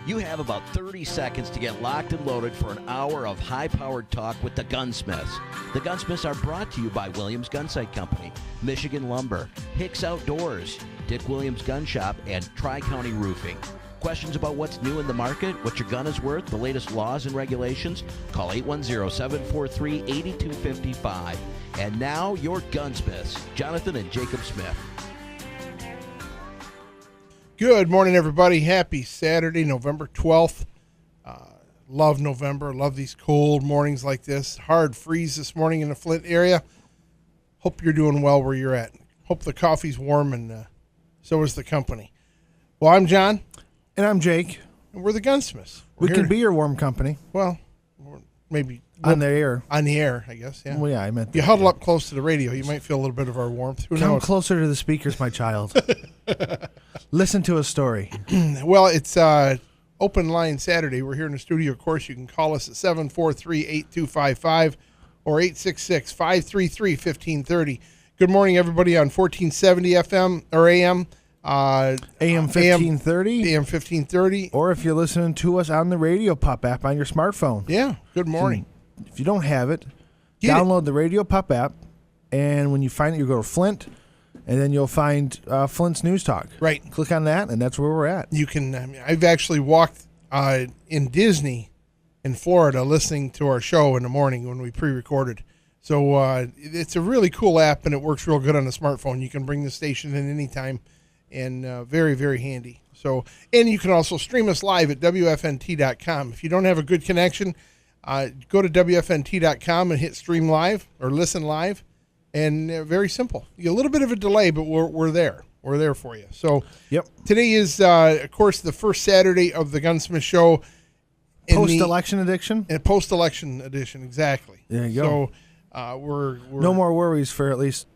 You have about 30 seconds to get locked and loaded for an hour of high-powered talk with the Gunsmiths. The Gunsmiths are brought to you by Williams Gunsight Company, Michigan Lumber, Hicks Outdoors, Dick Williams Gun Shop, and Tri-County Roofing. Questions about what's new in the market, what your gun is worth, the latest laws and regulations? Call 810-743-8255. And now, your Gunsmiths, Jonathan and Jacob Smith. Good morning, everybody. Happy Saturday, November 12th. Love November. Love these cold mornings like this. Hard freeze this morning in the Flint area. Hope you're doing well where you're at. Hope the coffee's warm, and so is the company. Well, I'm John. And I'm Jake. And we're the Gunsmiths. We can be your warm company. Well, maybe. On the air. On the air, I guess, yeah. Well, yeah, I meant that. You huddle up close to the radio, you might feel a little bit of our warmth. Who Come knows? closer to the speakers, my child. Listen to a story. Well, it's Open Line Saturday. We're here in the studio. Of course, you can call us at 743-8255 or 866-533-1530. Good morning, everybody, on 1470 FM or AM. AM 1530. AM 1530. Or if you're listening to us on the Radio Pop app on your smartphone. Yeah, good morning. If you don't have it, Get download the Radio Pop app, and when you find it, you go to Flint, and then you'll find Flint's News Talk. Right. Click on that, and that's where we're at. You can. I've actually walked in Disney in Florida listening to our show in the morning when we pre-recorded. So it's a really cool app, and it works real good on the smartphone. You can bring the station in anytime, and very, very handy. So, and you can also stream us live at WFNT.com. If you don't have a good connection, go to WFNT.com and hit stream live or listen live, and very simple. You get a little bit of a delay, but we're there. We're there for you. So Yep. Today is, of course, the first Saturday of the Gunsmith Show. Post-election edition? Post-election edition, exactly. There you go. So we're no more worries for at least,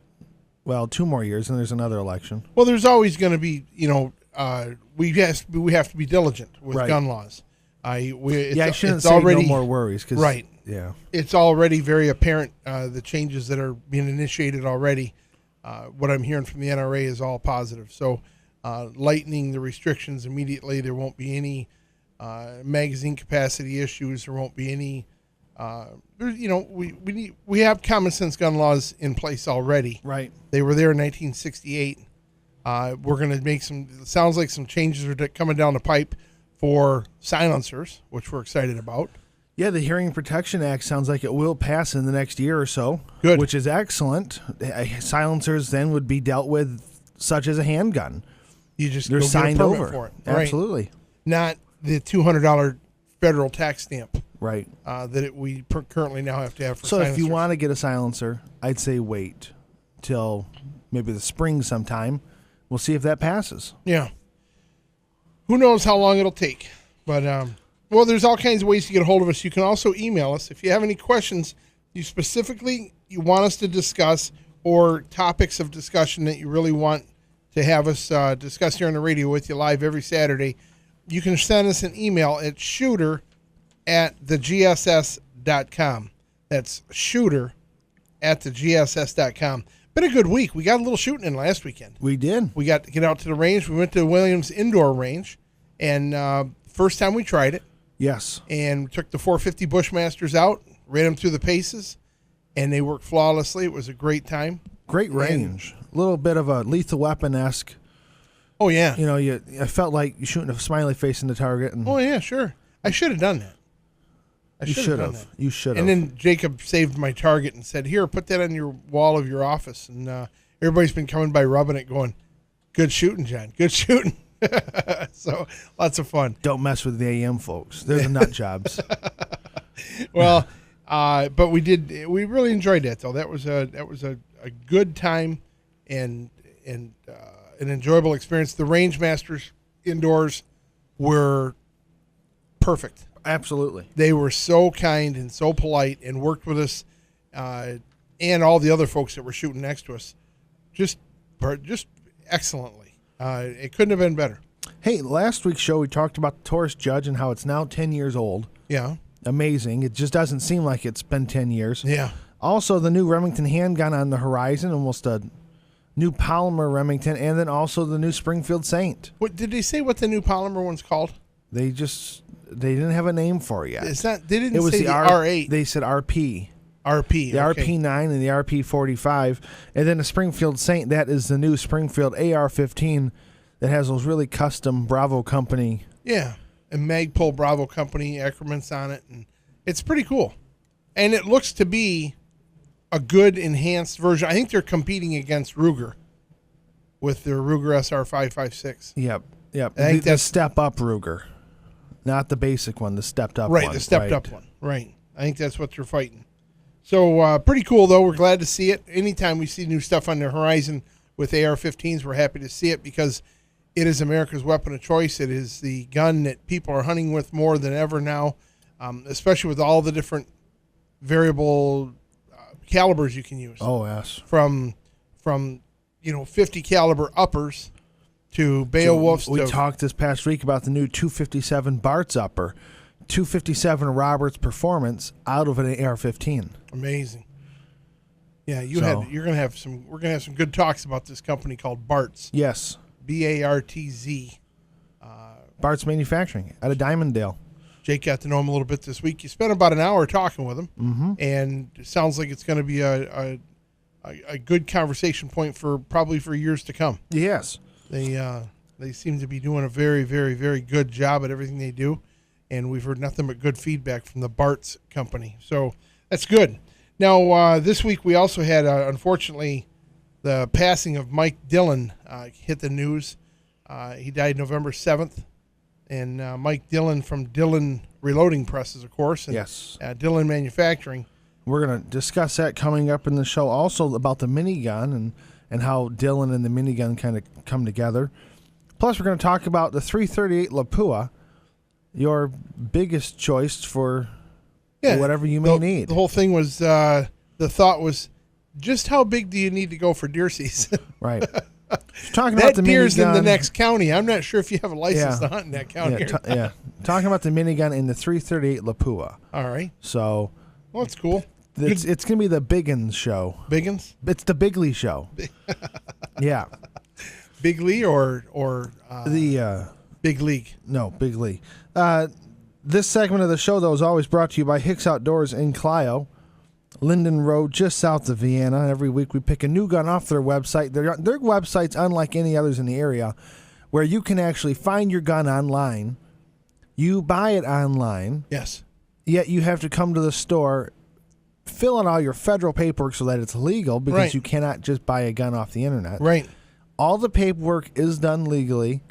2 more years, and there's another election. Well, there's always going to be, we have to be diligent with Right. gun laws. I shouldn't it's say already, no more worries. Right. Yeah. It's already very apparent, the changes that are being initiated already. What I'm hearing from the NRA is all positive. So lightening the restrictions immediately. There won't be any magazine capacity issues. There won't be any. We have common sense gun laws in place already. Right. They were there in 1968. We're going to make it sounds like some changes are coming down the pipe for silencers, which we're excited about. Yeah, the Hearing Protection Act sounds like it will pass in the next year or so. Good. Which is excellent. Silencers then would be dealt with such as a handgun. They're signed over for it. Absolutely. Right. Not the $200 federal tax stamp. Right. That we currently now have to have for So silencers. if you want to get a silencer, I'd say wait till maybe the spring sometime. We'll see if that passes. Yeah. Who knows how long it'll take. But, there's all kinds of ways to get a hold of us. You can also email us. If you have any questions you want us to discuss or topics of discussion that you really want to have us discuss here on the radio with you live every Saturday, you can send us an email at shooter@thegss.com. That's shooter@thegss.com. Been a good week. We got a little shooting in last weekend. We did. We got to get out to the range. We went to Williams Indoor Range, and first time we tried it. Yes. And took the 450 Bushmasters out, ran them through the paces, and they worked flawlessly. It was a great time. Great range. A little bit of a Lethal Weapon-esque. Oh, yeah. I felt like you shooting a smiley face in the target. And oh, yeah, sure. I should have done that. You should have. You should have. And then Jacob saved my target and said, here, put that on your wall of your office. And everybody's been coming by rubbing it going, good shooting, John. Good shooting. So lots of fun. Don't mess with the AM folks. They're the nut jobs. Well, but we really enjoyed that though. That was a good time and an enjoyable experience. The range masters indoors were perfect. Absolutely. They were so kind and so polite and worked with us and all the other folks that were shooting next to us just excellently. It couldn't have been better. Hey, last week's show we talked about the Taurus Judge and how it's now 10 years old. Yeah. Amazing. It just doesn't seem like it's been 10 years. Yeah. Also, the new Remington handgun on the horizon, almost a new polymer Remington, and then also the new Springfield Saint. What did they say what the new polymer one's called? They didn't have a name for it yet. It's not. They didn't It was say the R8. They said RP. RP. The okay. RP9 and the RP45. And then the Springfield Saint, that is the new Springfield AR-15 that has those really custom Bravo Company. Yeah, a Magpul Bravo Company accoutrements on it, and it's pretty cool. And it looks to be a good enhanced version. I think they're competing against Ruger with their Ruger SR556. Yep. I think the that's step-up Ruger. Not the basic one, the stepped-up one. Right, the stepped-up one. Right. I think that's what they're fighting. So pretty cool, though. We're glad to see it. Anytime we see new stuff on the horizon with AR-15s, we're happy to see it because it is America's weapon of choice. It is the gun that people are hunting with more than ever now, especially with all the different variable calibers you can use. Oh, yes. From 50 caliber uppers to Beowulfs. We talked this past week about the new 257 Bart's upper, 257 Roberts Performance out of an AR-15. Amazing. Yeah, we're gonna have some good talks about this company called Bart's. Yes. BARTZ. Bart's Manufacturing out of Diamonddale. Jake got to know him a little bit this week. You spent about an hour talking with him, and it sounds like it's going to be a good conversation point for years to come. Yes. They seem to be doing a very, very, very good job at everything they do, and we've heard nothing but good feedback from the Bart's company. So that's good. Now, this week we also had, unfortunately, the passing of Mike Dillon hit the news. He died November 7th. And Mike Dillon from Dillon Reloading Presses, of course. And, yes. Dillon Manufacturing. We're going to discuss that coming up in the show. Also about the minigun and how Dillon and the minigun kind of come together. Plus, we're going to talk about the 338 Lapua, your biggest choice for whatever you may need. The whole thing was, the thought was, just how big do you need to go for deer season? Right. Talking that about the deer's minigun, in the next county. I'm not sure if you have a license to hunt in that county. Yeah, talking about the minigun in the 338 Lapua. All right. So, well, that's cool. It's going to be the Biggins show. Biggins? It's the Bigley show. Yeah. Bigley or the Big League? No, Big League. This segment of the show, though, is always brought to you by Hicks Outdoors in Clio. Linden Road, just south of Vienna. Every week we pick a new gun off their website. Their website's unlike any others in the area, where you can actually find your gun online. You buy it online. Yes. Yet you have to come to the store, fill out all your federal paperwork so that it's legal, because you cannot just buy a gun off the internet. Right. All the paperwork is done legally,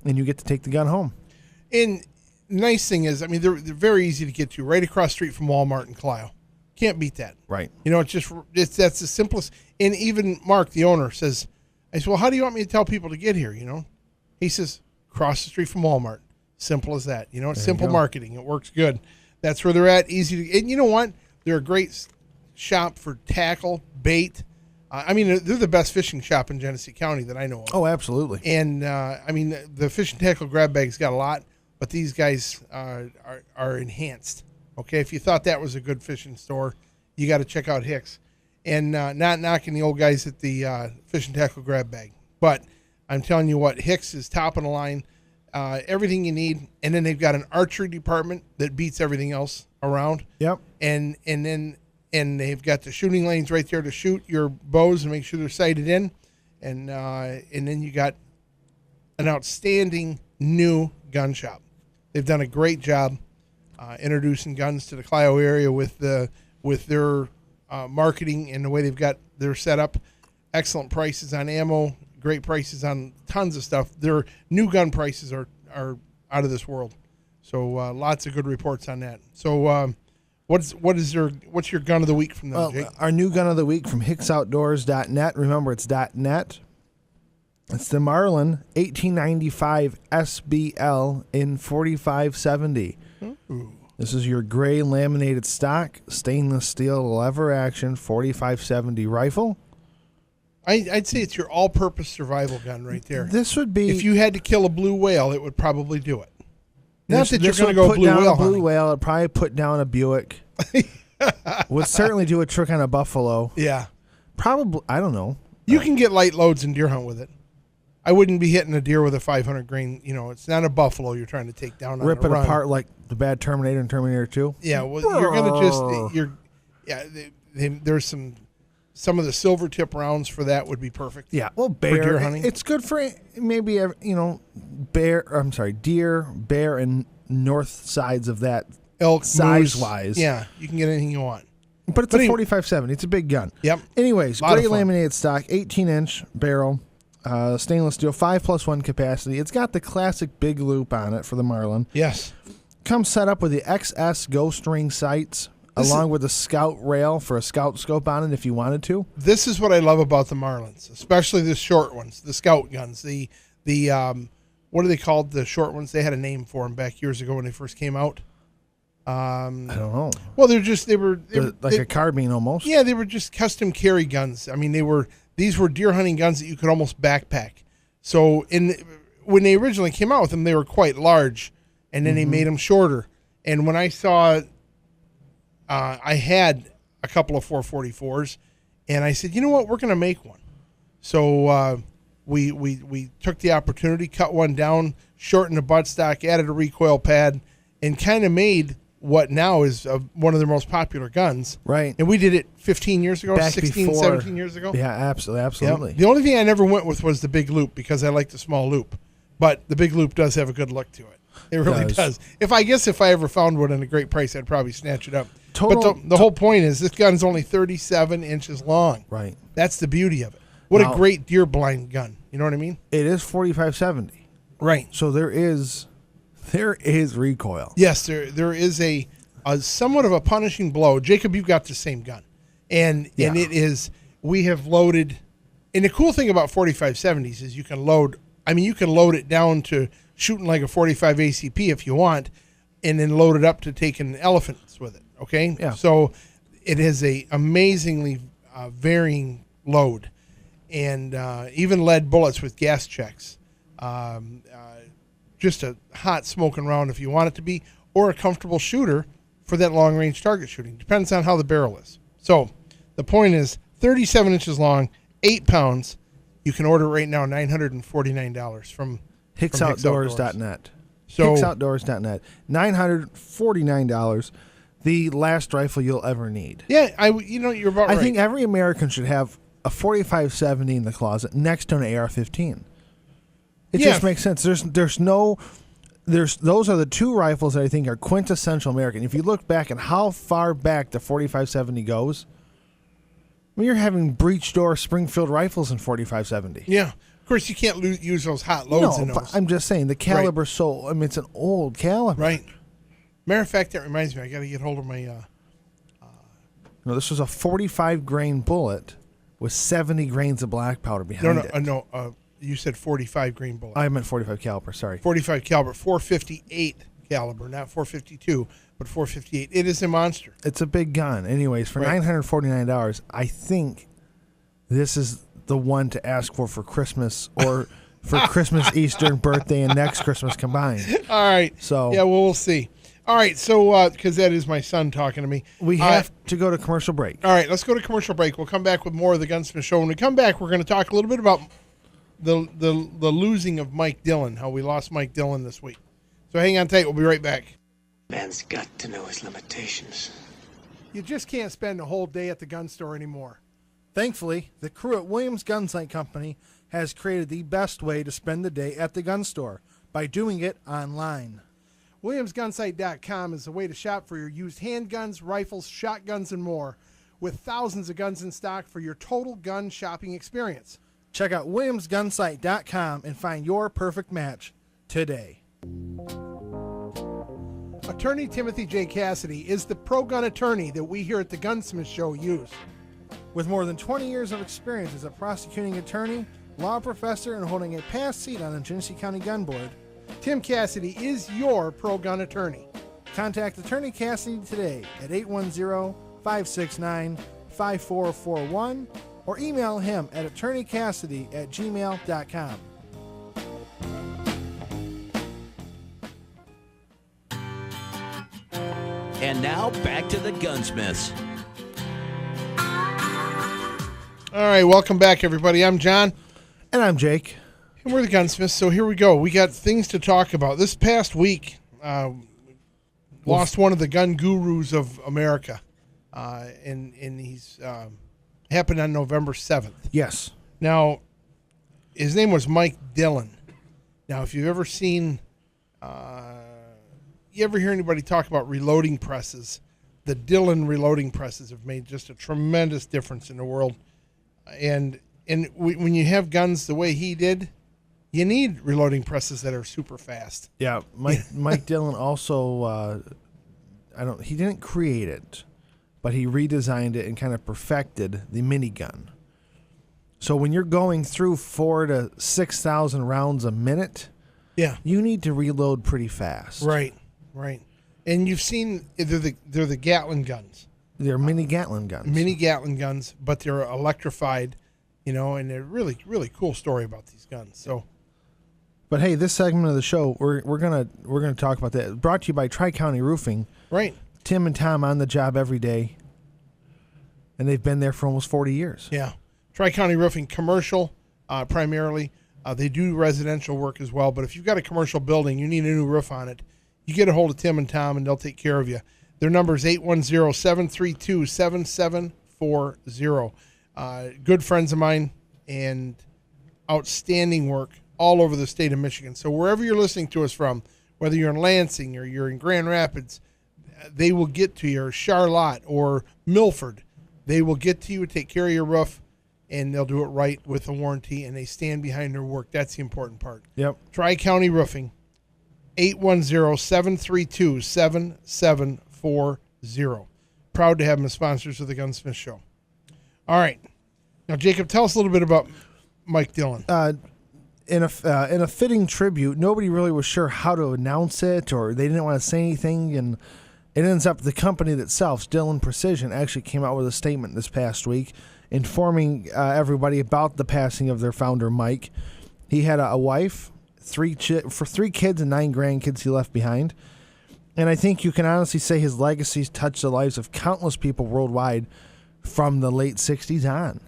and you get to take the gun home. And nice thing is, I mean, they're very easy to get to, right across the street from Walmart in Clio. Can't beat that. Right. That's the simplest. And even Mark, the owner, says, I said, well, how do you want me to tell people to get here? He says, cross the street from Walmart. Simple as that. It's simple marketing. It works good. That's where they're at. Easy to, and you know what? They're a great shop for tackle, bait. I mean, they're the best fishing shop in Genesee County that I know of. Oh, absolutely. And I mean, the fishing tackle grab bag's got a lot, but these guys are enhanced. Okay, if you thought that was a good fishing store, you got to check out Hicks. And not knocking the old guys at the fishing tackle grab bag. But I'm telling you what, Hicks is top of the line. Everything you need. And then they've got an archery department that beats everything else around. Yep. And they've got the shooting lanes right there to shoot your bows and make sure they're sighted in. And then you got an outstanding new gun shop. They've done a great job introducing guns to the Clio area with their marketing and the way they've got their setup. Excellent prices on ammo, great prices on tons of stuff. Their new gun prices are out of this world. So lots of good reports on that. So what's your gun of the week from them, Jake? Our new gun of the week from hicksoutdoors.net. Remember, it's .net. It's the Marlin 1895 SBL in 4570. Ooh. This is your gray laminated stock, stainless steel lever action 4570 rifle. I'd say it's your all-purpose survival gun right there. This would be, if you had to kill a blue whale, it would probably do it. Not that you're going to go blue whale hunting. Blue whale, it'd probably put down a Buick. Would certainly do a trick on a buffalo. Yeah. Probably, I don't know. You can get light loads and deer hunt with it. I wouldn't be hitting a deer with a 500 grain. It's not a buffalo you're trying to take down. Rip on it a run. apart like the bad Terminator and Terminator 2. Yeah, well, you're gonna there's some of the silver tip rounds for that would be perfect. Yeah, well, for deer hunting. It's good for maybe deer, bear, and north sides of that Elk size moose. wise. Yeah, you can get anything you want. But it's a 4570. It's a big gun. Yep. Anyways, Lot of gray fun. laminated stock, 18-inch barrel, stainless steel, 5+1 capacity. It's got the classic big loop on it for the Marlin. Yes. Comes set up with the XS Ghost Ring sights, along with a scout rail for a scout scope on it if you wanted to. This is what I love about the Marlins, especially the short ones, the scout guns. The what are they called? The short ones. They had a name for them back years ago when they first came out. I don't know. Well, they were a carbine almost. Yeah, they were just custom carry guns. I mean, these were deer hunting guns that you could almost backpack. So when they originally came out with them, they were quite large, and then they made them shorter. And when I saw, I had a couple of 444s, and I said, you know what, we're going to make one. So we took the opportunity, cut one down, shortened the buttstock, added a recoil pad, and kind of made what now is one of their most popular guns. Right. And we did it 15 years ago, Back 16, before, 17 years ago. Yeah, absolutely. Yep. The only thing I never went with was the big loop because I like the small loop. But the big loop does have a good look to it. It really does. If I ever found one at a great price, I'd probably snatch it up. But the whole point is this gun's only 37 inches long. Right. That's the beauty of it. What a great deer blind gun. You know what I mean? It is 4570. Right. So there is recoil. Yes, there is a somewhat of a punishing blow. Jacob, you've got the same gun. And it is, we have loaded, and the cool thing about 4570s is you can load it down to shooting like a 45 ACP if you want, and then load it up to taking elephants with it, okay? Yeah. So it is a amazingly varying load, and even lead bullets with gas checks. Just a hot smoking round if you want it to be, or a comfortable shooter for that long-range target shooting. Depends on how the barrel is. So the point is 37 inches long, 8 pounds. You can order it right now, $949 from HicksOutdoors.net. So HicksOutdoors.net. $949. The last rifle you'll ever need. Yeah, you're about right. I think every American should have a 4570 in the closet next to an AR-15. It just makes sense. Those are the two rifles that I think are quintessential American. If you look back at how far back the 4570 goes, I mean, you're having breech door Springfield rifles in 4570. Yeah. Of course, you can't use those hot loads in those. But I'm just saying the caliber. So it's an old caliber. Right. Matter of fact, that reminds me, I got to get hold of my. No, this was a 45 grain bullet with 70 grains of black powder behind it. No. You said 45 grain bullet. I meant 45 caliber. Sorry. 45 caliber, 458 caliber, not 452, but 458. It is a monster. It's a big gun. Anyways, for $949, I think this is the one to ask for Christmas or for Christmas, Easter, and birthday, and next Christmas combined. All right. So yeah, well, we'll see. All right, so because that is my son talking to me. We have to go to commercial break. All right, let's go to commercial break. We'll come back with more of the Gunsmith Show. When we come back, we're going to talk a little bit about the losing of Mike Dillon, how we lost Mike Dillon this week. So hang on tight. We'll be right back. Man's got to know his limitations. You just can't spend a whole day at the gun store anymore. Thankfully, the crew at Williams Gun Sight Company has created the best way to spend the day at the gun store by doing it online. WilliamsGunsight.com is the way to shop for your used handguns, rifles, shotguns, and more, with thousands of guns in stock for your total gun shopping experience. Check out WilliamsGunsight.com and find your perfect match today. Attorney Timothy J. Cassidy is the pro-gun attorney that we here at the Gunsmith Show use. With more than 20 years of experience as a prosecuting attorney, law professor, and holding a past seat on the Genesee County Gun Board, Tim Cassidy is your pro-gun attorney. Contact Attorney Cassidy today at 810-569-5441 or email him at attorneycassidy@gmail.com. And now back to the Gunsmiths. All right, welcome back, everybody. I'm John. And I'm Jake. And we're the Gunsmiths, so here we go. We got things to talk about. This past week, lost one of the gun gurus of America, and he's happened on November 7th. Yes. Now, his name was Mike Dillon. Now, if you've ever seen, you ever hear anybody talk about reloading presses, the Dillon reloading presses have made just a tremendous difference in the world. And when you have guns the way he did, you need reloading presses that are super fast. Yeah, Mike Dillon also, he didn't create it, but he redesigned it and kind of perfected the minigun. So when you're going through 4,000 to 6,000 rounds a minute, Yeah. you need to reload pretty fast. Right. And you've seen they're the Gatling guns. They're mini Gatling guns. Mini Gatling guns, but they're electrified, and they're really, really cool story about these guns. So, But hey, this segment of the show, we're gonna talk about that. Brought to you by Tri-County Roofing. right. Tim and Tom on the job every day, and they've been there for almost 40 years. Yeah. Tri-County Roofing, commercial primarily. They do residential work as well, but if you've got a commercial building, you need a new roof on it, you get a hold of Tim and Tom, and they'll take care of you. Their number is 810-732-7740. Good friends of mine and outstanding work all over the state of Michigan. So wherever you're listening to us from, whether you're in Lansing or you're in Grand Rapids, they will get to you, or Charlotte or Milford. They will get to you, take care of your roof, and they'll do it right with a warranty, and they stand behind their work. That's the important part. Yep. Tri-County Roofing, 810-732-7740. Proud to have them as sponsors of the Gunsmith Show. All right. Now, Jacob, tell us a little bit about Mike Dillon. In a fitting tribute, nobody really was sure how to announce it, or they didn't want to say anything, and it ends up the company itself, Dillon Precision, actually came out with a statement this past week informing everybody about the passing of their founder, Mike. He had a wife, three kids, and 9 grandkids he left behind. And I think you can honestly say his legacies touched the lives of countless people worldwide from the late 60s on,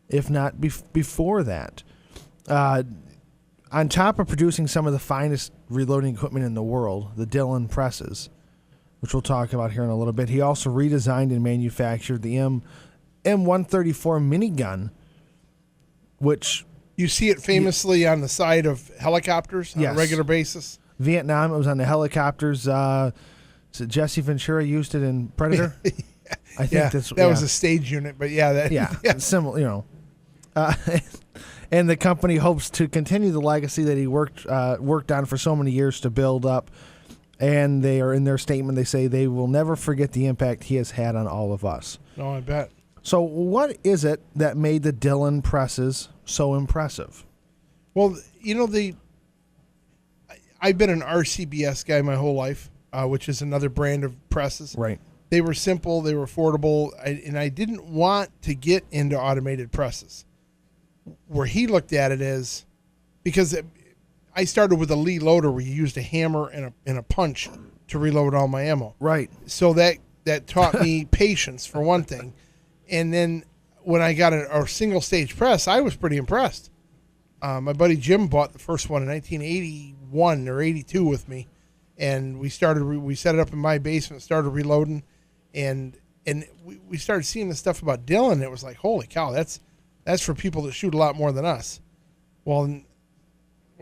if not before that. On top of producing some of the finest reloading equipment in the world, the Dillon presses, which we'll talk about here in a little bit, he also redesigned and manufactured the M134 minigun, which You see it famously on the side of helicopters on Yes. a regular basis. Vietnam, it was on the helicopters. Is it Jesse Ventura used it in Predator? I think that was a stage unit, but similar, and the company hopes to continue the legacy that he worked on for so many years to build up. And they are in their statement, they say they will never forget the impact he has had on all of us. No, I bet. So what is it that made the Dillon presses so impressive? Well, I've been an RCBS guy my whole life, which is another brand of presses. Right. They were simple, they were affordable, and I didn't want to get into automated presses. Where he looked at it as, because I started with a Lee loader where you used a hammer and a punch to reload all my ammo. Right. So that taught me patience, for one thing. And then when I got a single stage press, I was pretty impressed. My buddy Jim bought the first one in 1981 or 82 with me, and we set it up in my basement, started reloading, and we started seeing the stuff about Dillon. It was like, holy cow, that's for people that shoot a lot more than us. Well, now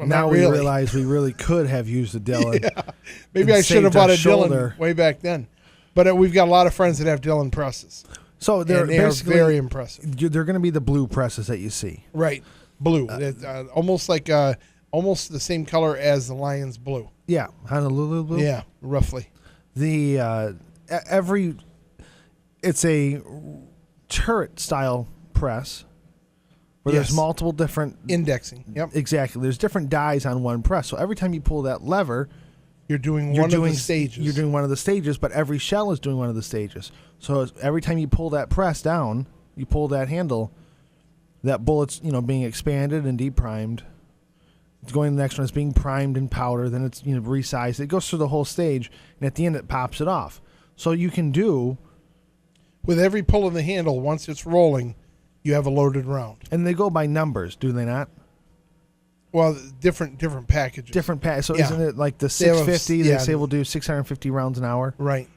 not really. We realize we really could have used the Dillon. Yeah. Maybe I should have saved bought our a Dillon shoulder. way back then. But we've got a lot of friends that have Dillon presses. So They are basically very impressive. They're going to be the blue presses that you see. Right. Blue. Almost like almost the same color as the Lions blue. Yeah, Honolulu blue. Yeah, roughly. The it's a turret style press where Yes. there's multiple different Indexing. Yep. exactly. There's different dies on one press. So every time you pull that lever, You're doing you're one doing of the stages. You're doing one of the stages, but every shell is doing one of the stages. So every time you pull that press down, you pull that handle, that bullet's being expanded and deprimed. It's going to the next one. It's being primed and powder. Then it's resized. It goes through the whole stage, and at the end it pops it off. So you can do, with every pull of the handle, once it's rolling, you have a loaded round. and they go by numbers, do they not? Well, different packages. So Yeah. isn't it like the They have 650? yeah. They say we'll do 650 rounds an hour. Right.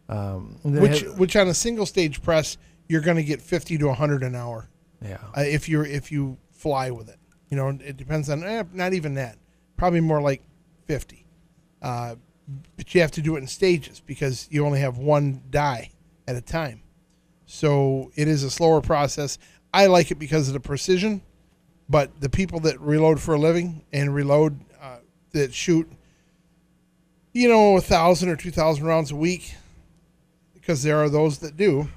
And then Which on a single stage press, you're going to get 50 to 100 an hour. yeah. If you fly with it. It depends on not even that. Probably more like 50. But you have to do it in stages because you only have one die at a time. So it is a slower process. I like it because of the precision, but the people that reload for a living and reload that shoot 1,000 or 2,000 rounds a week, because there are those that do,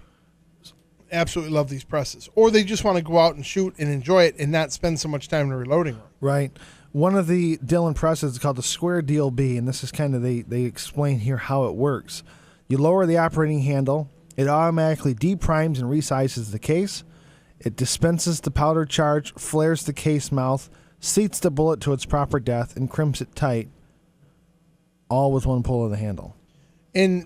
absolutely love these presses. Or they just want to go out and shoot and enjoy it and not spend so much time in the reloading room. Right. One of the Dillon presses is called the Square Deal B, and this is kind of they explain here how it works. You lower the operating handle, it automatically deprimes and resizes the case. It dispenses the powder charge, flares the case mouth, seats the bullet to its proper depth, and crimps it tight, all with one pull of the handle. And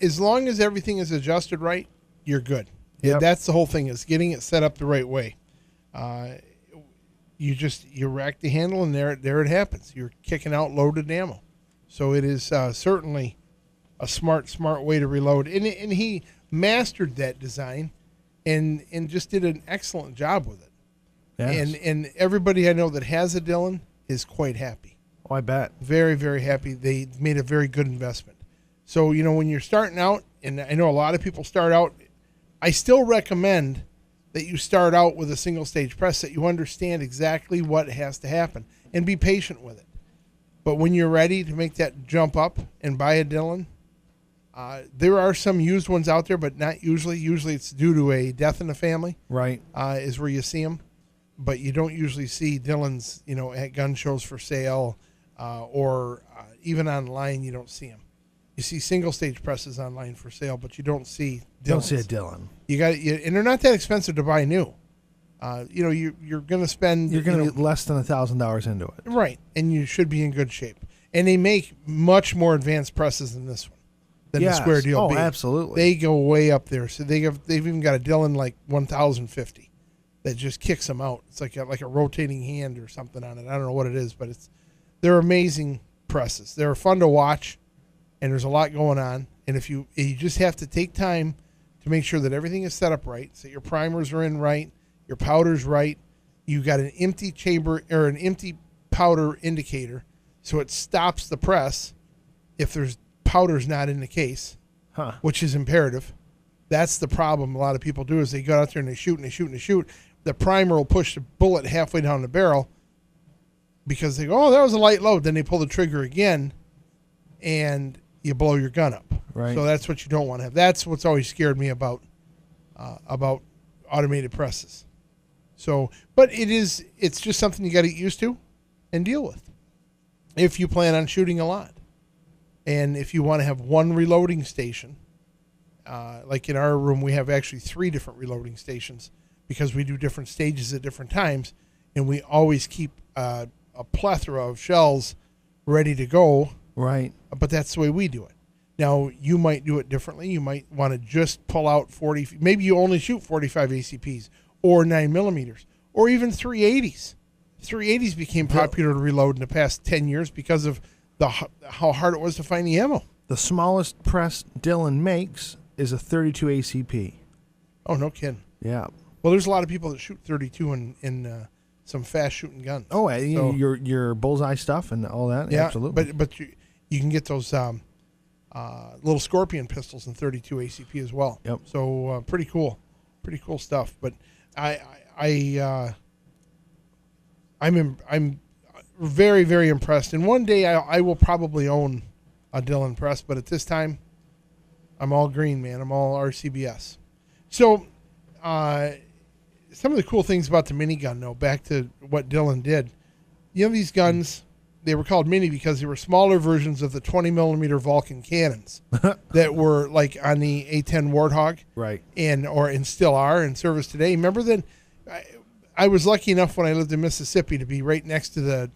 as long as everything is adjusted right, you're good. Yep. That's the whole thing, is getting it set up the right way. You rack the handle, and there it happens. You're kicking out loaded ammo. So it is certainly a smart way to reload. And he mastered that design and just did an excellent job with it. Yes. And everybody I know that has a Dillon is quite happy. Oh, I bet. Very, very happy. They made a very good investment. So, when you're starting out, and I know a lot of people start out, I still recommend that you start out with a single stage press, that you understand exactly what has to happen and be patient with it. But when you're ready to make that jump up and buy a Dillon, there are some used ones out there, but not usually. Usually it's due to a death in the family. Right. Is where you see them. But you don't usually see Dillons, at gun shows for sale, or even online. You don't see them. You see single stage presses online for sale, but you don't see Dillons. Don't see a Dillon. And they're not that expensive to buy new. You're going to spend. You're going to get less than $1,000 into it. Right, and you should be in good shape. And they make much more advanced presses than this one, than the Square Deal Oh, B. absolutely. They go way up there. So they've even got a Dillon like 1050 that just kicks them out. It's like a rotating hand or something on it. I don't know what it is, but they're amazing presses. They're fun to watch, and there's a lot going on. And if you just have to take time to make sure that everything is set up right, so your primers are in right, your powder's right, you got an empty chamber or an empty powder indicator, so it stops the press if there's powder's not in the case, which is imperative. That's the problem a lot of people do, is they go out there and they shoot and they shoot and they shoot. The primer will push the bullet halfway down the barrel because they go, oh, that was a light load. Then they pull the trigger again and you blow your gun up. Right. So that's what you don't want to have. That's what's always scared me about automated presses. So, but it's just something you got to get used to and deal with if you plan on shooting a lot. And if you want to have one reloading station, like in our room, we have actually 3 different reloading stations because we do different stages at different times, and we always keep a plethora of shells ready to go. Right. But that's the way we do it. Now, you might do it differently. You might want to just pull out 40. Maybe you only shoot 45 ACPs or 9mm or even 380s. 380s became popular to reload in the past 10 years because of how hard it was to find the ammo. The smallest press Dillon makes is a 32 ACP. Oh, no kidding. Yeah. Well, there's a lot of people that shoot 32 in some fast shooting guns. Oh, So- your bullseye stuff and all that. Yeah, Absolutely. but you can get those little Scorpion pistols in 32 ACP as well. Yep. So pretty cool stuff. But I'm very, very impressed. And one day I will probably own a Dillon press, but at this time I'm all green, man. I'm all RCBS. So some of the cool things about the minigun, though, back to what Dillon did. These guns, they were called mini because they were smaller versions of the 20mm Vulcan cannons that were like on the A-10 Warthog. Right. And still are in service today. Remember that I was lucky enough when I lived in Mississippi to be right next to the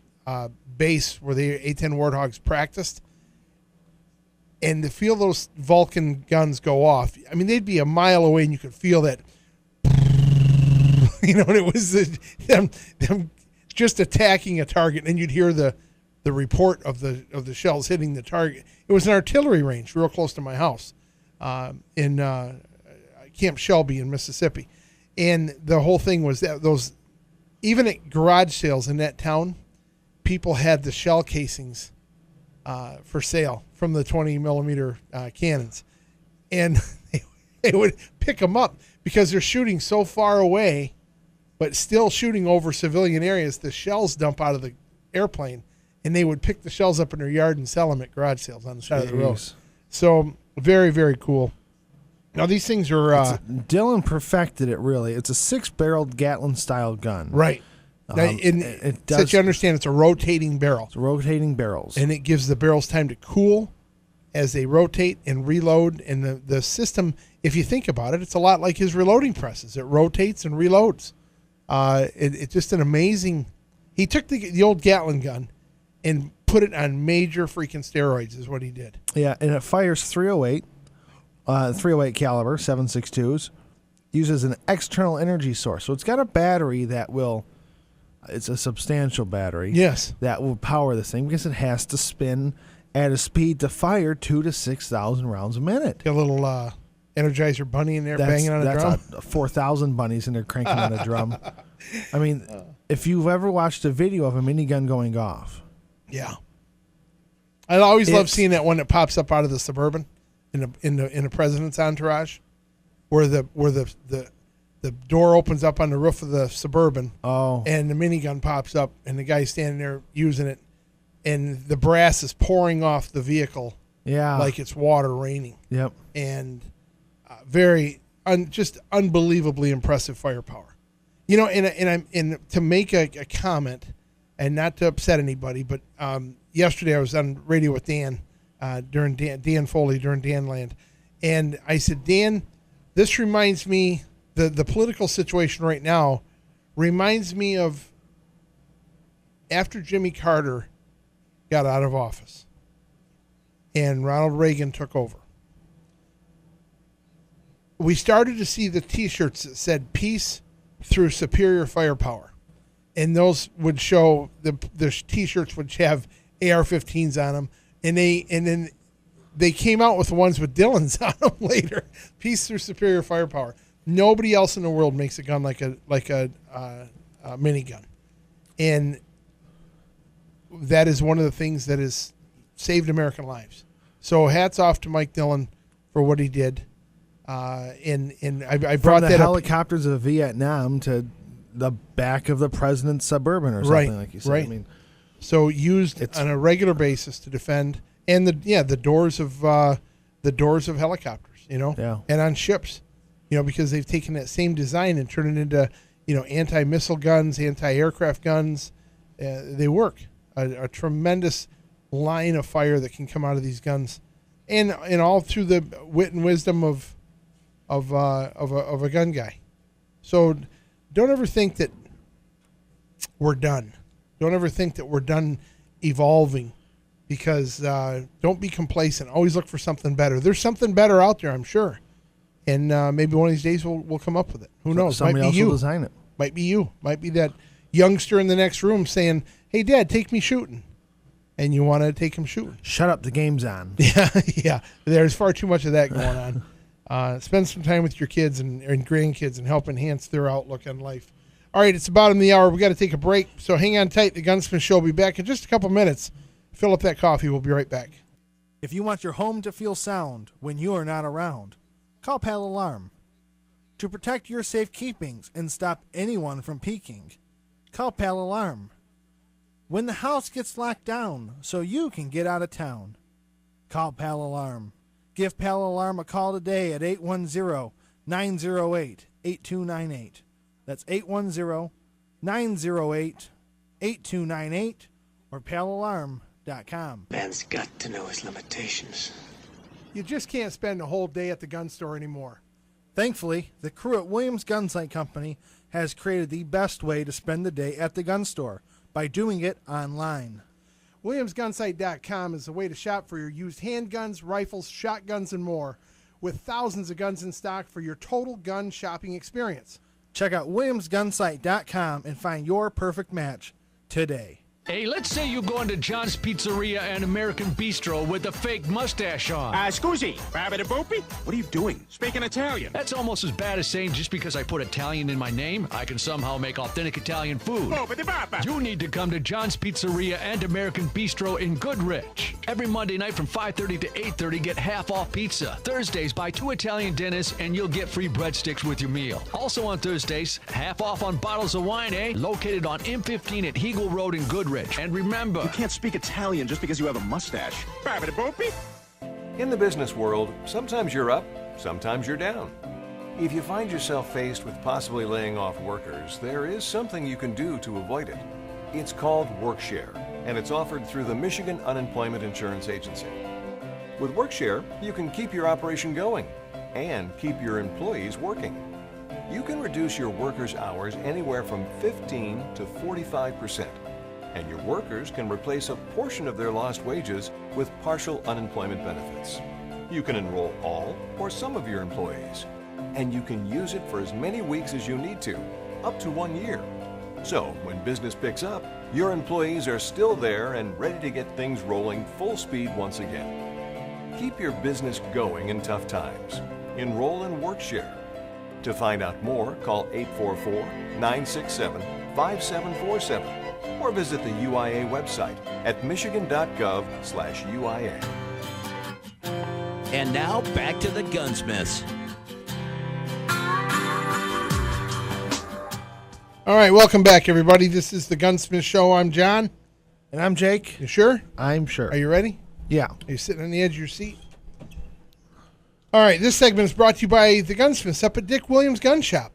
base where the A-10 Warthogs practiced. And to feel those Vulcan guns go off, I mean, they'd be a mile away and you could feel that, and it was them just attacking a target, and you'd hear the report of the shells hitting the target. It was an artillery range real close to my house in Camp Shelby in Mississippi. And the whole thing was that those, even at garage sales in that town, people had the shell casings for sale from the 20 millimeter cannons. And they would pick them up because they're shooting so far away, but still shooting over civilian areas. The shells dump out of the airplane, and they would pick the shells up in their yard and sell them at garage sales on the side of the road. So very, very cool. Now these things are Dylan perfected it. Really, it's a 6-barreled Gatling-style gun. Right. It does, so that you understand, it's a rotating barrel. It's rotating barrels, and it gives the barrels time to cool as they rotate and reload. And the system, if you think about it, it's a lot like his reloading presses. It rotates and reloads. It's just an amazing. He took the old Gatling gun and put it on major freaking steroids. Is what he did. Yeah, and it fires 308 caliber 7.62s. Uses an external energy source, so it's got a battery that will. It's a substantial battery. Yes. That will power this thing because it has to spin at a speed to fire 2,000 to 6,000 rounds a minute. Got a little Energizer bunny in there banging on a drum. That's 4,000 bunnies in there cranking on a drum. I mean, if you've ever watched a video of a minigun going off. Yeah. I always love seeing that one that pops up out of the Suburban in the president's entourage, where the door opens up on the roof of the Suburban. Oh. And the minigun pops up, and the guy's standing there using it, and the brass is pouring off the vehicle. Yeah. Like it's water raining. Yep. And just unbelievably impressive firepower. And to make a comment, and not to upset anybody, but yesterday I was on radio with Dan during Dan Foley during Danland, and I said, Dan, this reminds me. The political situation right now reminds me of after Jimmy Carter got out of office and Ronald Reagan took over. We started to see the T-shirts that said "Peace through superior firepower," and those would show the T-shirts would have AR-15s on them, and then they came out with the ones with Dillons on them later. Peace through superior firepower. Nobody else in the world makes a gun like a minigun, and that is one of the things that has saved American lives. So hats off to Mike Dillon for what he did. And I brought from the that helicopters of Vietnam to the back of the president's Suburban or something like you said. Right. I mean, so used on a regular basis to defend, and the doors of helicopters, and on ships. Because they've taken that same design and turned it into, anti-missile guns, anti-aircraft guns. They work. A tremendous line of fire that can come out of these guns, and all through the wit and wisdom of a gun guy. So don't ever think that we're done. Don't ever think that we're done evolving, because don't be complacent. Always look for something better. There's something better out there, I'm sure. And maybe one of these days we'll come up with it. Who knows? Somebody else will design it. Might be you. Might be that youngster in the next room saying, "Hey, Dad, take me shooting," and you want to take him shooting. Shut up! The game's on. Yeah. There's far too much of that going on. Spend some time with your kids and grandkids and help enhance their outlook on life. All right, it's bottom of the hour. We got to take a break, so hang on tight. The Gunsmith Show will be back in just a couple minutes. Fill up that coffee. We'll be right back. If you want your home to feel sound when you are not around, call Pal Alarm. To protect your safekeepings and stop anyone from peeking, call Pal Alarm. When the house gets locked down so you can get out of town, call Pal Alarm. Give Pal Alarm a call today at 810-908-8298. That's 810-908-8298 or palalarm.com. Man's got to know his limitations. You just can't spend a whole day at the gun store anymore. Thankfully, the crew at Williams Gun Sight Company has created the best way to spend the day at the gun store by doing it online. WilliamsGunsight.com is the way to shop for your used handguns, rifles, shotguns, and more, with thousands of guns in stock for your total gun shopping experience. Check out WilliamsGunsight.com and find your perfect match. today. Hey, let's say you go into John's Pizzeria and American Bistro with a fake mustache on. Scusi, Boopy? What are you doing? Speaking Italian. That's almost as bad as saying just because I put Italian in my name, I can somehow make authentic Italian food. You need to come to John's Pizzeria and American Bistro in Goodrich. Every Monday night from 5:30 to 8:30, get half off pizza. Thursdays, buy 2 Italian dinners and you'll get free breadsticks with your meal. Also on Thursdays, half off on bottles of wine, Located on M15 at Hegel Road in Goodrich. And remember, You can't speak Italian just because you have a mustache. Boopy? In the business world, sometimes you're up, sometimes you're down. If you find yourself faced with possibly laying off workers, there is something you can do to avoid it. It's called WorkShare, and it's offered through the Michigan Unemployment Insurance Agency. With WorkShare, you can keep your operation going and keep your employees working. You can reduce your workers' hours anywhere from 15 to 45%. And your workers can replace a portion of their lost wages with partial unemployment benefits. You can enroll all or some of your employees, and you can use it for as many weeks as you need to, up to 1 year. So when business picks up, your employees are still there and ready to get things rolling full speed once again. Keep your business going in tough times. Enroll in WorkShare. To find out more, call 844-967-5747. Or visit the UIA website at michigan.gov/UIA. And now back to the Gunsmiths. All right, welcome back, everybody. This is the Gunsmith Show. I'm John. And I'm Jake. You sure? I'm sure. Are you ready? Yeah. Are you sitting on the edge of your seat? All right, this segment is brought to you by the Gunsmiths up at Dick Williams Gun Shop.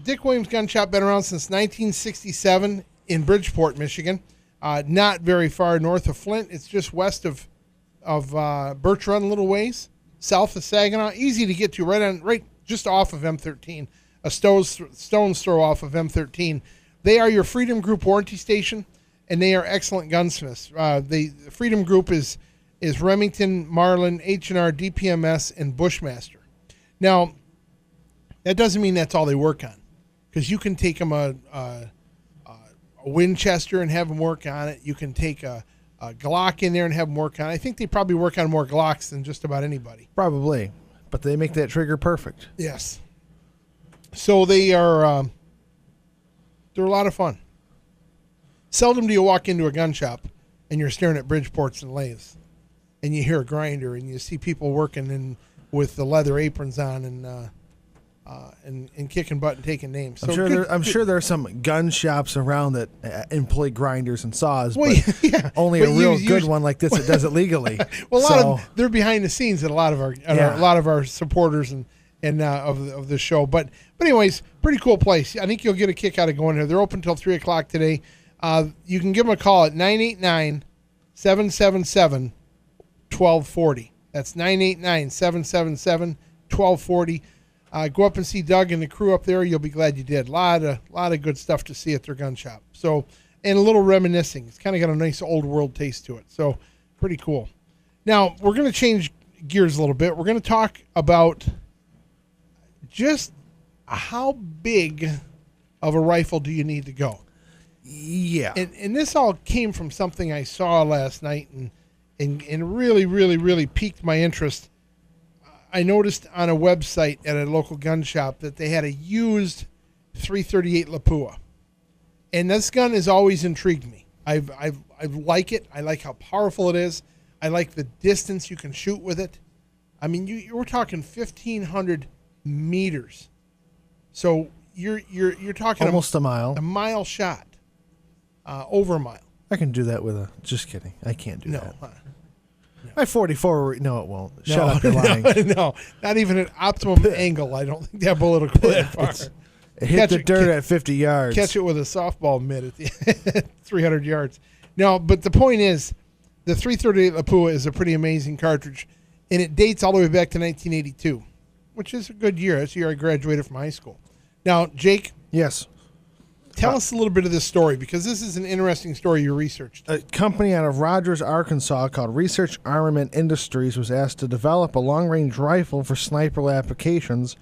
Dick Williams Gun Shop been around since 1967 in Bridgeport, Michigan. Not very far north of Flint. It's just west of Birch Run a little ways, south of Saginaw. Easy to get to, right just off of M13, a stone's throw off of M13. They are your Freedom Group warranty station, and they are excellent gunsmiths. The Freedom Group is Remington, Marlin, H&R, DPMS, and Bushmaster. Now, that doesn't mean that's all they work on, because you can take them a Winchester and have them work on it. You can take a Glock in there and have them work on it. I think they probably work on more Glocks than just about anybody. Probably. But they make that trigger perfect. Yes. So they are they're a lot of fun. Seldom do you walk into a gun shop and you're staring at Bridgeports and lathes and you hear a grinder and you see people working with the leather aprons on and kicking butt and taking names. I'm sure there are some gun shops around that employ grinders and saws, well, but yeah, only but a real good one like this that does it legally. Well, a lot of they're behind the scenes at a lot of our supporters and of the show. But anyways, pretty cool place. I think you'll get a kick out of going there. They're open until 3:00 today. You can give them a call at 989-777-1240. That's 989-777-1240. Go up and see Doug and the crew up there. You'll be glad you did. A lot of good stuff to see at their gun shop. So, and a little reminiscing. It's kind of got a nice old world taste to it. So, pretty cool. Now, we're going to change gears a little bit. We're going to talk about just how big of a rifle do you need to go. Yeah. And this all came from something I saw last night and really, really, really piqued my interest. I noticed on a website at a local gun shop that they had a used 338 Lapua. And this gun has always intrigued me. I like it. I like how powerful it is. I like the distance you can shoot with it. I mean, we're talking 1,500 meters. So you're talking almost a mile. A mile shot. Over a mile. I can do that with a. Just kidding. I can't do that. No. My 44. No, it won't. Shut up. You're lying. No, not even at optimum angle. I don't think that bullet will go that far. It hit the dirt at 50 yards. Catch it with a softball mitt at 300 yards. No, but the point is, the 338 Lapua is a pretty amazing cartridge, and it dates all the way back to 1982, which is a good year. That's the year I graduated from high school. Now, Jake. Yes. Tell us a little bit of this story, because this is an interesting story you researched. A company out of Rogers, Arkansas called Research Armament Industries was asked to develop a long-range rifle for sniper applications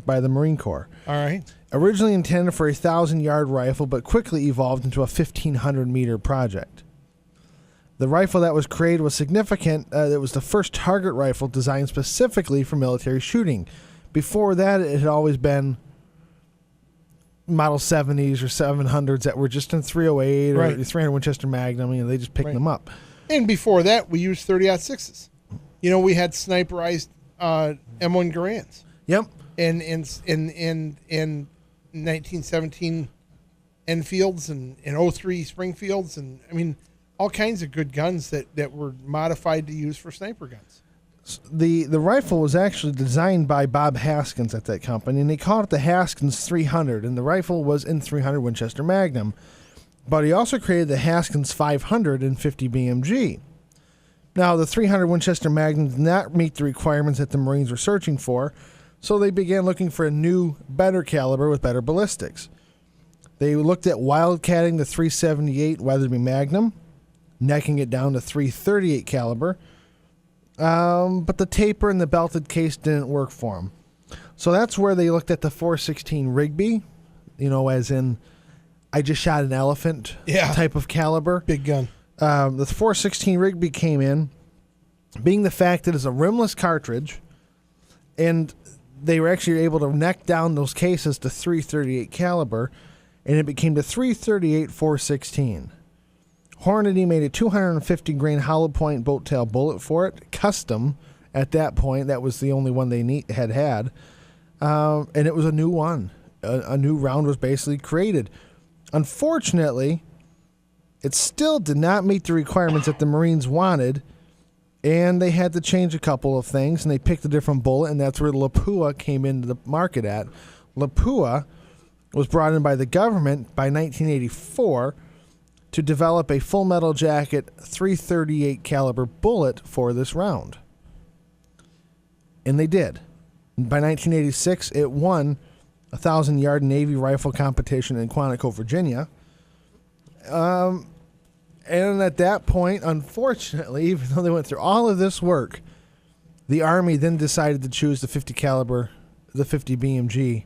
by the Marine Corps. All right. Originally intended for a 1,000-yard rifle, but quickly evolved into a 1,500-meter project. The rifle that was created was significant. It was the first target rifle designed specifically for military shooting. Before that, it had always been Model 70s or 700s that were just in 308 Right. or 300 Winchester Magnum. They just picked them up. And before that, we used 30-06s. We had sniperized M1 Garands. Yep. And 1917 Enfields and 03 Springfields, and all kinds of good guns that were modified to use for sniper guns. The rifle was actually designed by Bob Haskins at that company, and they called it the Haskins 300, and the rifle was in 300 Winchester Magnum. But he also created the Haskins 550 BMG. Now, the 300 Winchester Magnum did not meet the requirements that the Marines were searching for, so they began looking for a new, better caliber with better ballistics. They looked at wildcatting the 378 Weatherby Magnum, necking it down to 338 caliber, but the taper and the belted case didn't work for them. So that's where they looked at the 416 Rigby, as in I just shot an elephant type of caliber. Big gun. The 416 Rigby came in, being the fact that it's a rimless cartridge, and they were actually able to neck down those cases to 338 caliber, and it became the 338 416. Hornady made a 250 grain hollow point bolt tail bullet for it, custom at that point. That was the only one they had. And it was a new one. A new round was basically created. Unfortunately, it still did not meet the requirements that the Marines wanted, and they had to change a couple of things, and they picked a different bullet, and that's where Lapua came into the market at. Lapua was brought in by the government by 1984 to develop a full metal jacket 338 caliber bullet for this round. And they did. By 1986, it won a 1,000-yard Navy rifle competition in Quantico, Virginia. And at that point, unfortunately, even though they went through all of this work, the Army then decided to choose the 50 caliber, the 50 BMG,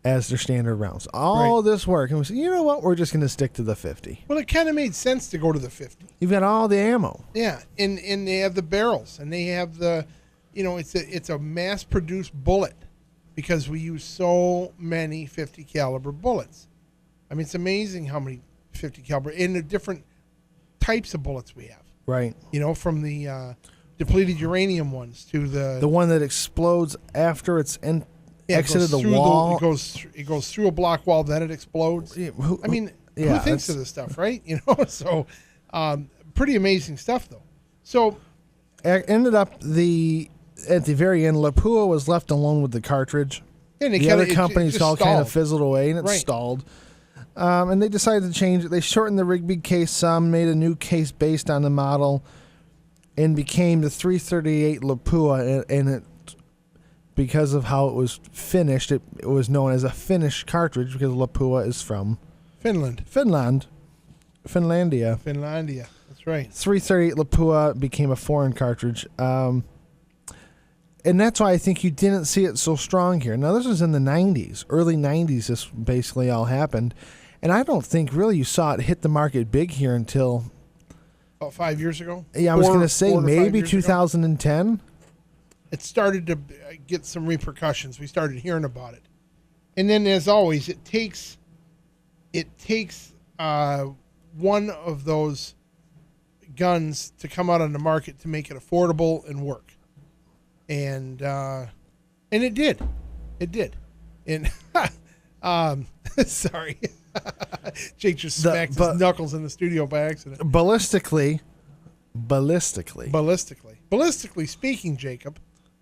as their standard rounds. All this work, and we said, you know what? We're just going to stick to the 50. Well, it kind of made sense to go to the 50. You've got all the ammo. Yeah, and they have the barrels, and they have the, it's a mass-produced bullet because we use so many 50 caliber bullets. It's amazing how many 50 caliber and the different types of bullets we have. Right. From the depleted uranium ones to the one that explodes after it's exited the through wall. It goes through a block wall, then it explodes. Yeah, who thinks of this stuff, right? So pretty amazing stuff, though. So ended up at the very end, Lapua was left alone with the cartridge. And the other companies all kind of stalled. fizzled away, and it stalled. And they decided to change it. They shortened the Rigby case some, made a new case based on the model, and became the 338 Lapua. And it, because of how it was finished, it was known as a Finnish cartridge because Lapua is from Finlandia. That's right. 338 Lapua became a foreign cartridge. And that's why I think you didn't see it so strong here. Now, this was in the 90s, early 90s, this basically all happened. And I don't think really you saw it hit the market big here until... About 5 years ago? Yeah, I was going to say maybe 2010. It started to get some repercussions. We started hearing about it. And then, as always, it takes one of those guns to come out on the market to make it affordable and work. And it did. And sorry, Jake just smacked his knuckles in the studio by accident. Ballistically speaking, Jacob,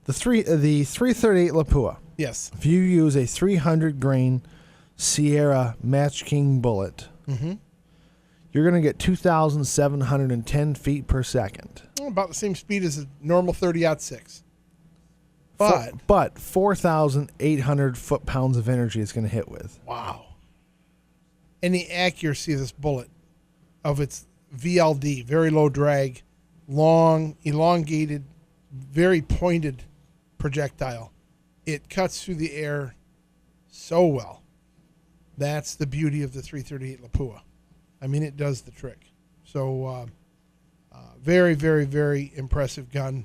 the 338 Lapua. Yes. If you use a 300 grain Sierra Match King bullet, you're going to get 2,710 feet per second. About the same speed as a normal 30-06. But 4,800 foot-pounds of energy it's going to hit with. Wow. And the accuracy of this bullet, of its VLD, very low drag, long, elongated, very pointed projectile. It cuts through the air so well. That's the beauty of the 338 Lapua. I mean, it does the trick. So very, very, very impressive gun.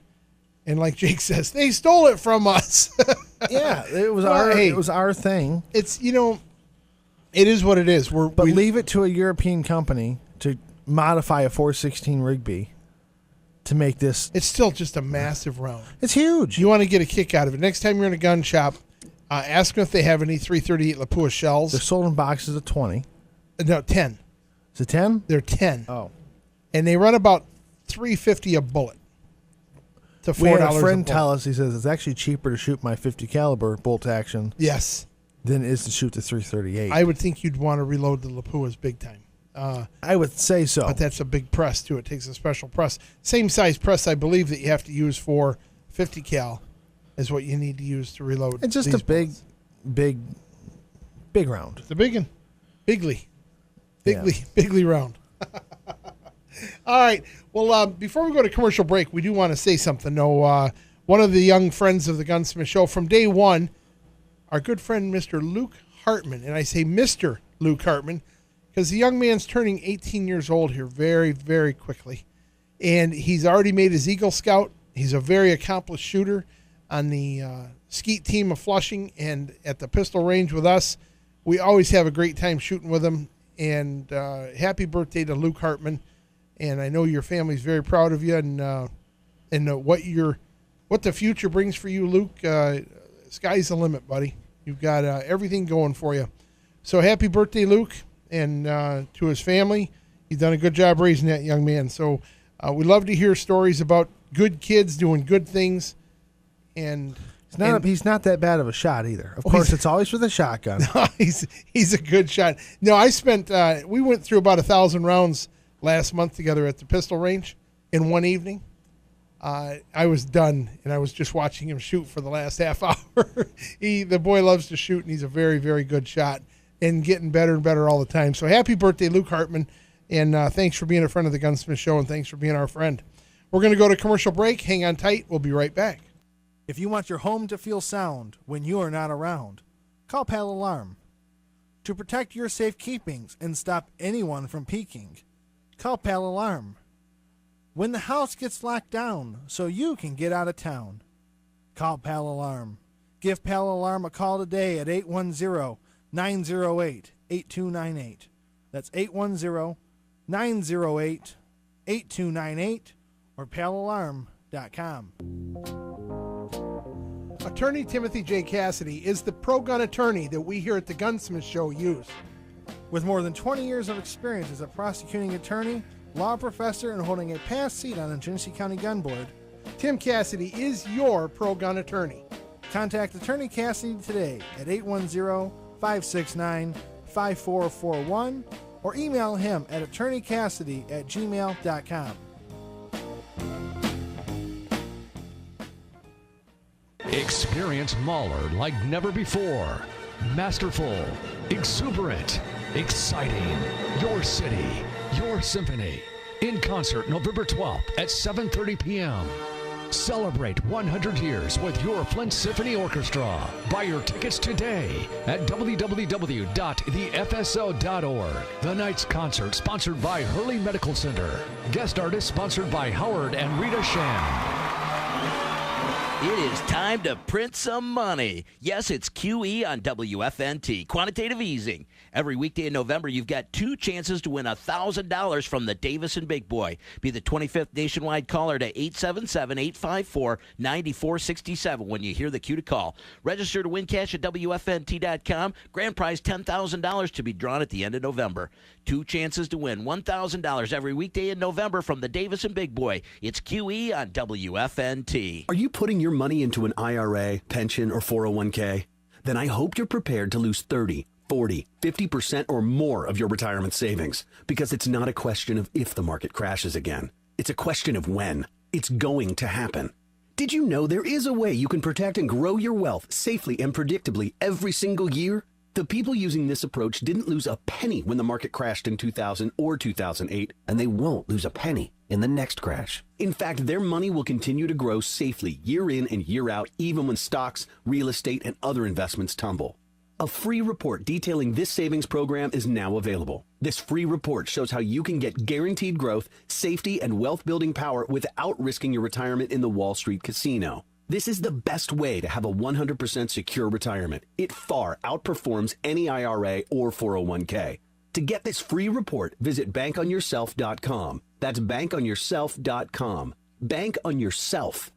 And like Jake says, they stole it from us. Yeah, it was Well, it was our thing. It's, it is what it is. But leave it to a European company to modify a 416 Rigby to make this. It's still just a massive round. It's huge. You want to get a kick out of it. Next time you're in a gun shop, ask them if they have any 338 Lapua shells. They're sold in boxes of 20. No, 10. Is it 10? They're 10. Oh. And they run about $3.50 a bullet to $4 We had a friend a bullet. tell us, he says, it's actually cheaper to shoot my 50 caliber bolt action Yes. than it is to shoot the 338. I would think you'd want to reload the Lapuas big time. I would say so. But that's a big press, too. It takes a special press. Same size press, I believe, that you have to use for 50 cal is what you need to use to reload. It's just these a big, bullets. big round. It's a big one. Bigly. Yeah. Bigly round. All right. Well, before we go to commercial break, we do want to say something. No, one of the young friends of the Gunsmith Show from day one, our good friend, Mr. Luke Hartman. And I say Mr. Luke Hartman because the young man's turning 18 years old here very, very quickly. And he's already made his Eagle Scout. He's a very accomplished shooter on the skeet team of Flushing and at the pistol range with us. We always have a great time shooting with him. And happy birthday to Luke Hartman. And I know your family's very proud of you and what the future brings for you, Luke. Sky's the limit, buddy. You've got everything going for you. So happy birthday, Luke, and to his family. You've done a good job raising that young man. So we love to hear stories about good kids doing good things. And He's not that bad of a shot either. Of course, it's always with a shotgun. No, he's a good shot. No, we went through about 1,000 rounds last month together at the pistol range in one evening. I was done, and I was just watching him shoot for the last half hour. The boy loves to shoot, and he's a very, very good shot and getting better and better all the time. So happy birthday, Luke Hartman, and thanks for being a friend of the Gunsmith Show, and thanks for being our friend. We're going to go to commercial break. Hang on tight. We'll be right back. If you want your home to feel sound when you are not around, call Pal Alarm. To protect your safekeepings and stop anyone from peeking, call Pal Alarm. When the house gets locked down so you can get out of town, call Pal Alarm. Give Pal Alarm a call today at 810-908-8298. That's 810-908-8298 or palalarm.com. Attorney Timothy J. Cassidy is the pro-gun attorney that we here at the Gunsmith Show use. With more than 20 years of experience as a prosecuting attorney, law professor, and holding a past seat on the Genesee County Gun Board, Tim Cassidy is your pro-gun attorney. contact Attorney Cassidy today at 810-569-5441 or email him at attorneycassidy@gmail.com. Experience Mahler like never before. Masterful, exuberant, exciting. Your city, your symphony. In concert November 12th at 7:30 p.m. Celebrate 100 years with your Flint Symphony Orchestra. Buy your tickets today at www.thefso.org. The night's concert sponsored by Hurley Medical Center. Guest artist sponsored by Howard and Rita Sham. It is time to print some money. Yes, it's QE on WFNT, Quantitative Easing. Every weekday in November, you've got two chances to win $1,000 from the Davison Big Boy. Be the 25th nationwide caller to 877-854-9467 when you hear the cue to call. Register to win cash at WFNT.com. Grand prize $10,000 to be drawn at the end of November. Two chances to win $1,000 every weekday in November from the Davison Big Boy. It's QE on WFNT. Are you putting your money into an IRA, pension, or 401k? Then I hope you're prepared to lose 30, 40, 50% or more of your retirement savings, because it's not a question of if the market crashes again. It's a question of when. It's going to happen. Did you know there is a way you can protect and grow your wealth safely and predictably every single year? The people using this approach didn't lose a penny when the market crashed in 2000 or 2008, and they won't lose a penny in the next crash. In fact, their money will continue to grow safely year in and year out, even when stocks, real estate, and other investments tumble. A free report detailing this savings program is now available. This free report shows how you can get guaranteed growth, safety, and wealth-building power without risking your retirement in the Wall Street casino. This is the best way to have a 100% secure retirement. It far outperforms any IRA or 401k. To get this free report, visit bankonyourself.com. That's bankonyourself.com. Bankonyourself.com.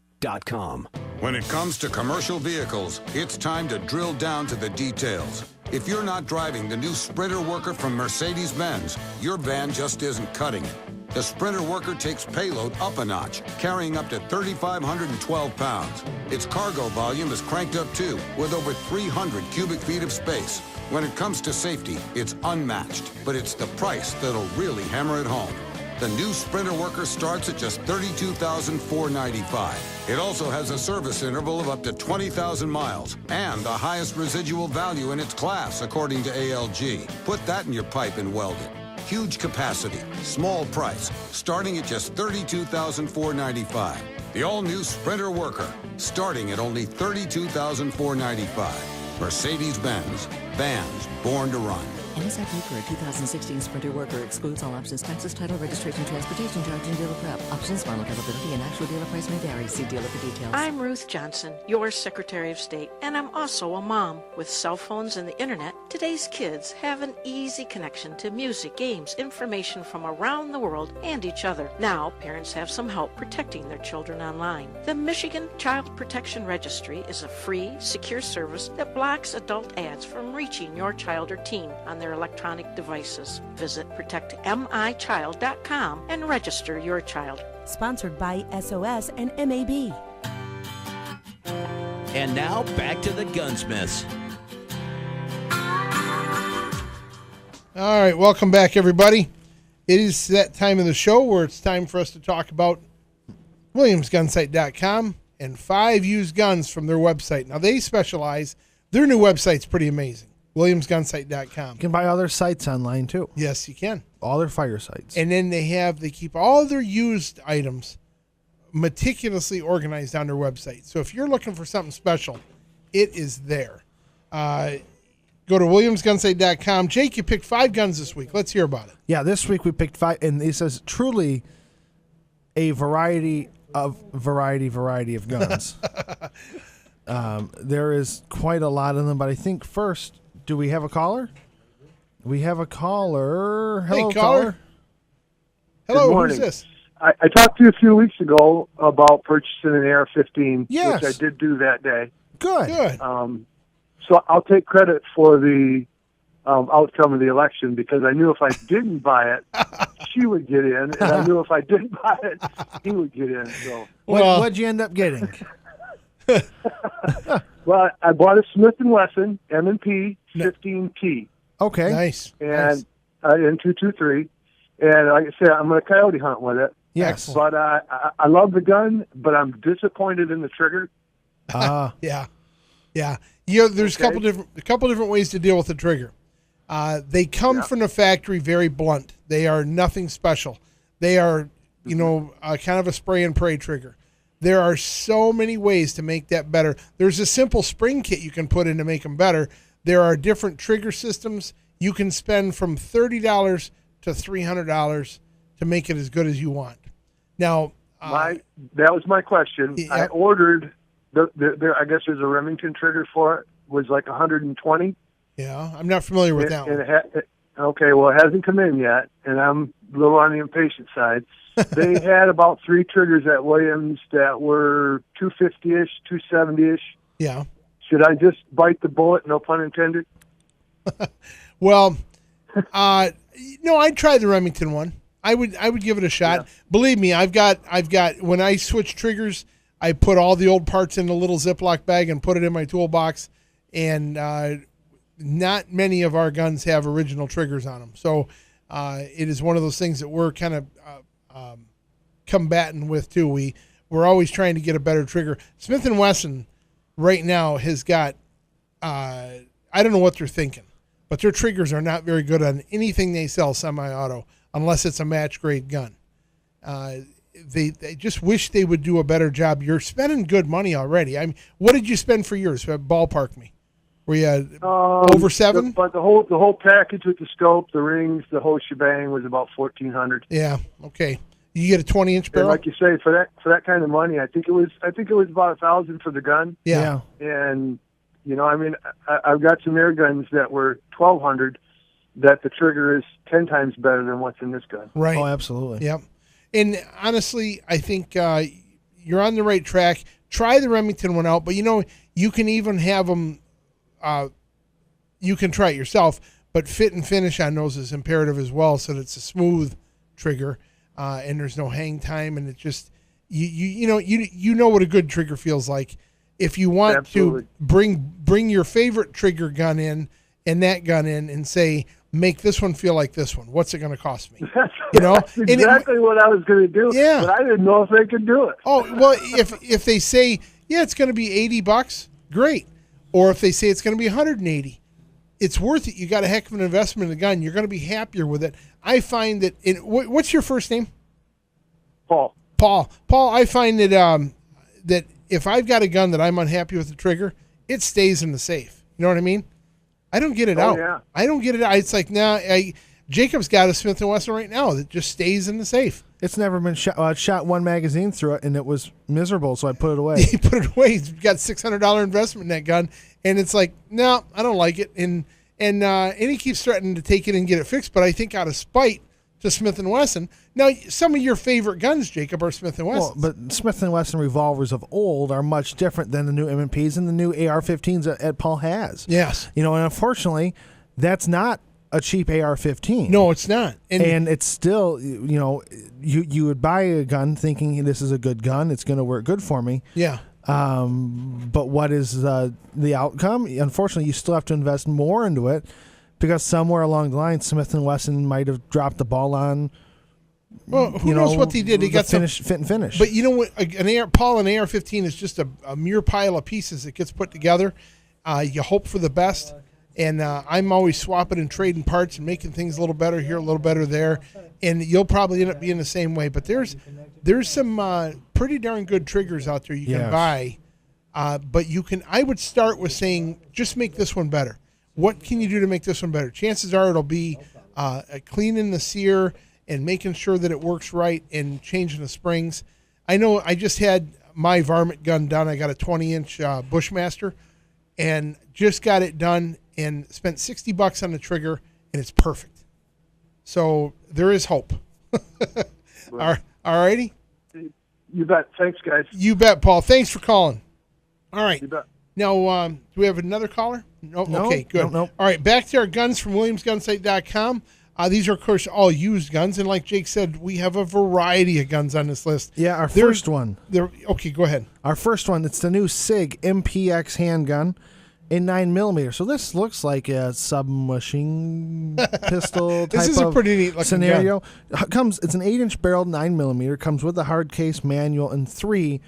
When it comes to commercial vehicles, it's time to drill down to the details. If you're not driving the new Sprinter Worker from Mercedes-Benz, your van just isn't cutting it. The Sprinter Worker takes payload up a notch, carrying up to 3,512 pounds. Its cargo volume is cranked up too, with over 300 cubic feet of space. When it comes to safety, it's unmatched, but it's the price that'll really hammer it home. The new Sprinter Worker starts at just $32,495. It also has a service interval of up to 20,000 miles and the highest residual value in its class, according to ALG. Put that in your pipe and weld it. Huge capacity, small price, starting at just $32,495. The all-new Sprinter Worker, starting at only $32,495. Mercedes-Benz, vans born to run. MSRP for a 2016 Sprinter Worker excludes all options, taxes, title, registration, transportation charge, and dealer prep. Options, final availability, and actual dealer price may vary. See dealer for details. I'm Ruth Johnson, your Secretary of State, and I'm also a mom. With cell phones and the internet, today's kids have an easy connection to music, games, information from around the world, and each other. Now, parents have some help protecting their children online. The Michigan Child Protection Registry is a free, secure service that blocks adult ads from reaching your child or teen on their electronic devices. Visit protectmichild.com and register your child. Sponsored by SOS and MAB. And now back to the Gunsmiths. All right, welcome back, everybody. It is that time of the show where it's time for us to talk about WilliamsGunsight.com and 5 used guns from their website. Now, they specialize, their new website's pretty amazing. WilliamsGunsight.com. You can buy other sites online too. Yes, you can. All their fire sites. And then they keep all their used items meticulously organized on their website. So if you're looking for something special, it is there. Go to WilliamsGunsight.com. Jake, you picked 5 guns this week. Let's hear about it. Yeah, this week we picked 5, and it says truly a variety of guns. There is quite a lot of them, but I think first, do we have a caller? We have a caller. Hello, hey, caller. Hello, who's this? I talked to you a few weeks ago about purchasing an AR-15, yes, which I did do that day. Good. So I'll take credit for the outcome of the election because I knew if I didn't buy it, she would get in, and I knew if I didn't buy it, he would get in. So what'd you end up getting? Well, I bought a Smith & Wesson M&P 15T. Okay. Nice. And in 223. And like I said, I'm going to coyote hunt with it. Yes. But I love the gun, but I'm disappointed in the trigger. Yeah. There's a couple different ways to deal with the trigger. They come from the factory very blunt. They are nothing special. They are, kind of a spray and pray trigger. There are so many ways to make that better. There's a simple spring kit you can put in to make them better. There are different trigger systems. You can spend from $30 to $300 to make it as good as you want. Now, that was my question. Yep. I ordered I guess there's a Remington trigger for it. Was like 120. Yeah, I'm not familiar with that one. Okay, well, it hasn't come in yet, and I'm a little on the impatient side. They had about 3 triggers at Williams that were 250-ish, 270-ish. Yeah. Should I just bite the bullet, no pun intended? Well, no, I'd try the Remington one. I would give it a shot. Yeah. Believe me, I've got when I switch triggers, I put all the old parts in a little Ziploc bag and put it in my toolbox, and not many of our guns have original triggers on them. So it is one of those things that we're kind of combating with too. We're always trying to get a better trigger. Smith & Wesson right now has got I don't know what they're thinking, but their triggers are not very good on anything they sell semi-auto unless it's a match grade gun. They just wish they would do a better job. You're spending good money already. I mean, what did you spend for yours? Ballpark me. Were you over 7? But the whole package with the scope, the rings, the whole shebang was about $1,400. Yeah. Okay. You get a 20-inch barrel. And like you say, for that kind of money, I think it was about $1,000 for the gun. Yeah. And I mean, I've got some air guns that were $1,200. That the trigger is 10 times better than what's in this gun. Right. Oh, absolutely. Yep. And honestly, I think you're on the right track. Try the Remington one out, but you can even have them. You can try it yourself, but fit and finish on those is imperative as well, so that it's a smooth trigger and there's no hang time, and it just you know what a good trigger feels like. If you want Absolutely. to bring your favorite trigger gun in and that gun in and say, make this one feel like this one. What's it going to cost me? That's exactly what I was going to do. Yeah. But I didn't know if they could do it. Oh, well, if they say, yeah, it's going to be $80, great. Or if they say it's going to be $180, it's worth it. You got a heck of an investment in the gun. You're going to be happier with it. I find that what's your first name? Paul. Paul, I find that that if I've got a gun that I'm unhappy with the trigger, it stays in the safe. You know what I mean? I don't get it out. Yeah. I don't get it out. It's like, Jacob's got a Smith & Wesson right now that just stays in the safe. It's never been shot one magazine through it, and it was miserable, so I put it away. He put it away. He's got $600 investment in that gun, and it's like, no, I don't like it. And he keeps threatening to take it and get it fixed, but I think out of spite to Smith & Wesson. Now, some of your favorite guns, Jacob, are Smith & Wesson. Well, but Smith & Wesson revolvers of old are much different than the new M&Ps and the new AR-15s that Paul has. Yes. And unfortunately, that's not a cheap AR-15. No, it's not. And it's still, you would buy a gun thinking this is a good gun, it's going to work good for me. Yeah. But what is the outcome? Unfortunately, you still have to invest more into it because somewhere along the line, Smith & Wesson might have dropped the ball on. Well, who knows what they did? They got fit and finish. But you know what? An AR-15 is just a mere pile of pieces that gets put together. You hope for the best. And I'm always swapping and trading parts and making things a little better here, a little better there. And you'll probably end up being the same way. But there's some pretty darn good triggers out there you can buy. But I would start with saying, just make this one better. What can you do to make this one better? Chances are it'll be cleaning the sear and making sure that it works right and changing the springs. I know I just had my varmint gun done. I got a 20-inch Bushmaster and just got it done and spent $60 on the trigger, and it's perfect. So there is hope. All righty? You bet. Thanks, guys. You bet, Paul. Thanks for calling. All right. You bet. Now, do we have another caller? No? Okay, good. No. All right, back to our guns from WilliamsGunSite.com. These are, of course, all used guns, and like Jake said, we have a variety of guns on this list. Yeah, our first one. Okay, go ahead. Our first one, it's the new SIG MPX handgun in 9mm. So this looks like a submachine pistol type This is a pretty neat looking scenario. It's an 8-inch barrel 9mm, comes with a hard case manual and 3,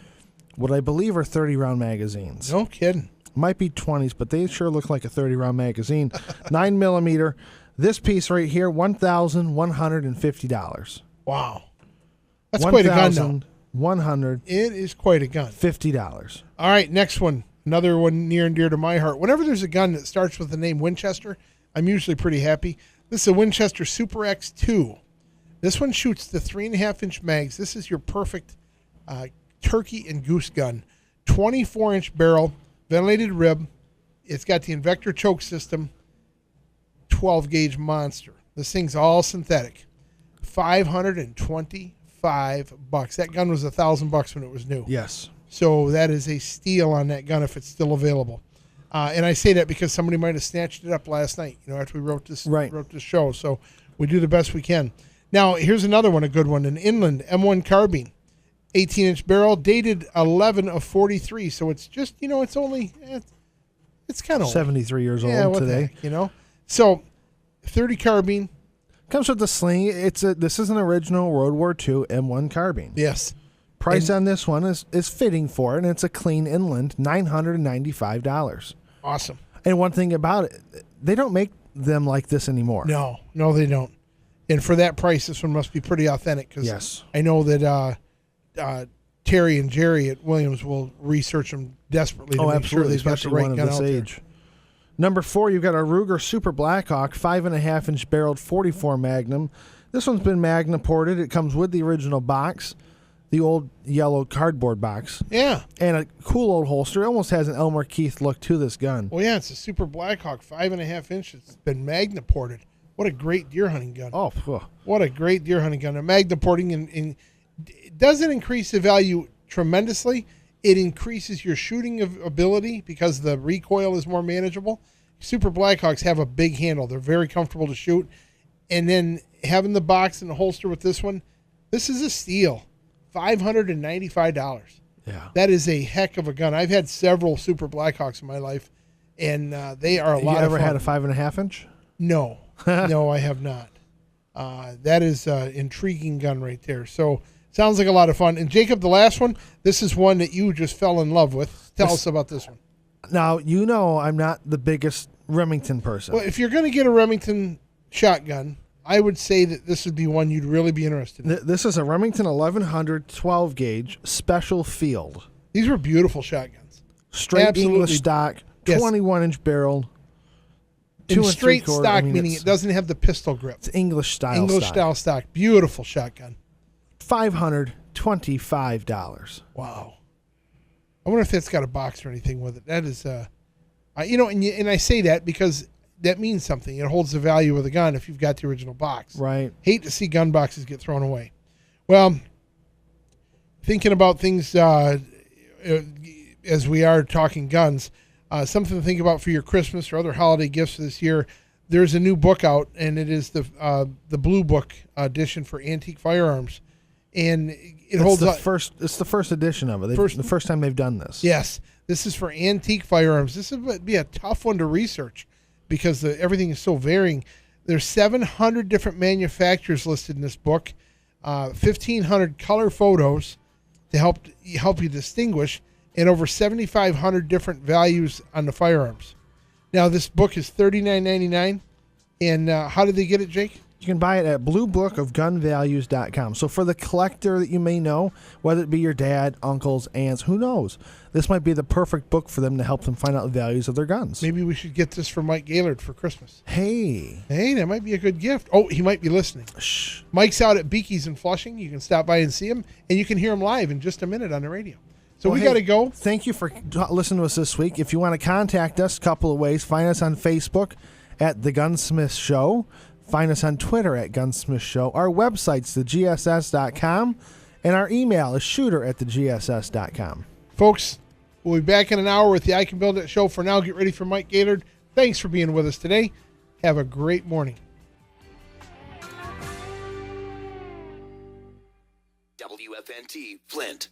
what I believe are 30-round magazines. No kidding. Might be 20s, but they sure look like a 30-round magazine. 9mm. This piece right here, $1,150. Wow. That's quite a gun, though. $1,150. It is quite a gun. $50. All right, next one. Another one near and dear to my heart. Whenever there's a gun that starts with the name Winchester, I'm usually pretty happy. This is a Winchester Super X2. This one shoots the 3.5-inch mags. This is your perfect turkey and goose gun. 24-inch barrel, ventilated rib. It's got the Invector choke system. 12-gauge monster. This thing's all synthetic. $525. That gun was $1,000 when it was new. Yes. So that is a steal on that gun if it's still available. And I say that because somebody might have snatched it up last night, after we wrote this show. So we do the best we can. Now, here's another one, a good one, an Inland M1 carbine. 18-inch barrel, dated 11 of 43. So it's just, it's only, it's kind of 73 years old today. The heck, So 30 carbine. Comes with the sling. This is an original World War II M1 carbine. Yes. Price on this one is fitting for it, and it's a clean Inland, $995. Awesome. And one thing about it, they don't make them like this anymore. No, they don't. And for that price, this one must be pretty authentic. Cause yes. I know that Terry and Jerry at Williams will research them desperately to make sure they've got the right gun out there. Number 4, you've got a Ruger Super Blackhawk 5.5-inch barreled 44 Magnum. This one's been Magna ported. It comes with the original box, the old yellow cardboard box. Yeah. And a cool old holster. It almost has an Elmer Keith look to this gun. Well, yeah, it's a Super Blackhawk, 5.5 inches. It's been Magna ported. What a great deer hunting gun. Oh, what a great deer hunting gun. A Magna porting and it doesn't increase the value tremendously. It increases your shooting ability because the recoil is more manageable. Super Blackhawks have a big handle. They're very comfortable to shoot. And then having the box and the holster with this one, this is a steal. $595. Yeah. That is a heck of a gun. I've had several Super Blackhawks in my life, and they are a lot of fun. You ever had a 5.5-inch? No. No, I have not. That is an intriguing gun right there. So sounds like a lot of fun. And Jacob, the last one, this is one that you just fell in love with. Tell us about this one. Now, you know I'm not the biggest Remington person. Well, if you're going to get a Remington shotgun, I would say that this would be one you'd really be interested in. This is a Remington 1100 12 gauge special field. These were beautiful shotguns. Straight Absolutely. English stock, 21-inch barrel. In straight stock, meaning it doesn't have the pistol grip. It's English style English stock. style stock. Beautiful shotgun. $525. Wow. I wonder if that's got a box or anything with it. That is, and I say that because that means something. It holds the value of the gun if you've got the original box. Right. Hate to see gun boxes get thrown away. Well, thinking about things as we are talking guns, something to think about for your Christmas or other holiday gifts this year. There's a new book out, and it is the Blue Book edition for antique firearms, and it holds up. It's the first edition of it. The first time they've done this. Yes, this is for antique firearms. This would be a tough one to research because everything is so varying. There's 700 different manufacturers listed in this book, 1,500 color photos to help you distinguish, and over 7,500 different values on the firearms. Now, this book is $39.99, and how did they get it, Jake? You can buy it at bluebookofgunvalues.com. So for the collector that you may know, whether it be your dad, uncles, aunts, who knows, this might be the perfect book for them to help them find out the values of their guns. Maybe we should get this for Mike Gaylord for Christmas. Hey, that might be a good gift. Oh, he might be listening. Shh. Mike's out at Beaky's in Flushing. You can stop by and see him, and you can hear him live in just a minute on the radio. So we got to go. Thank you for listening to us this week. If you want to contact us, a couple of ways. Find us on Facebook at The Gunsmith Show. Find us on Twitter at Gunsmith Show. Our website's thegss.com, and our email is shooter@thegss.com. Folks, we'll be back in an hour with the I Can Build It show. For now, get ready for Mike Gaylord. Thanks for being with us today. Have a great morning. WFNT Flint.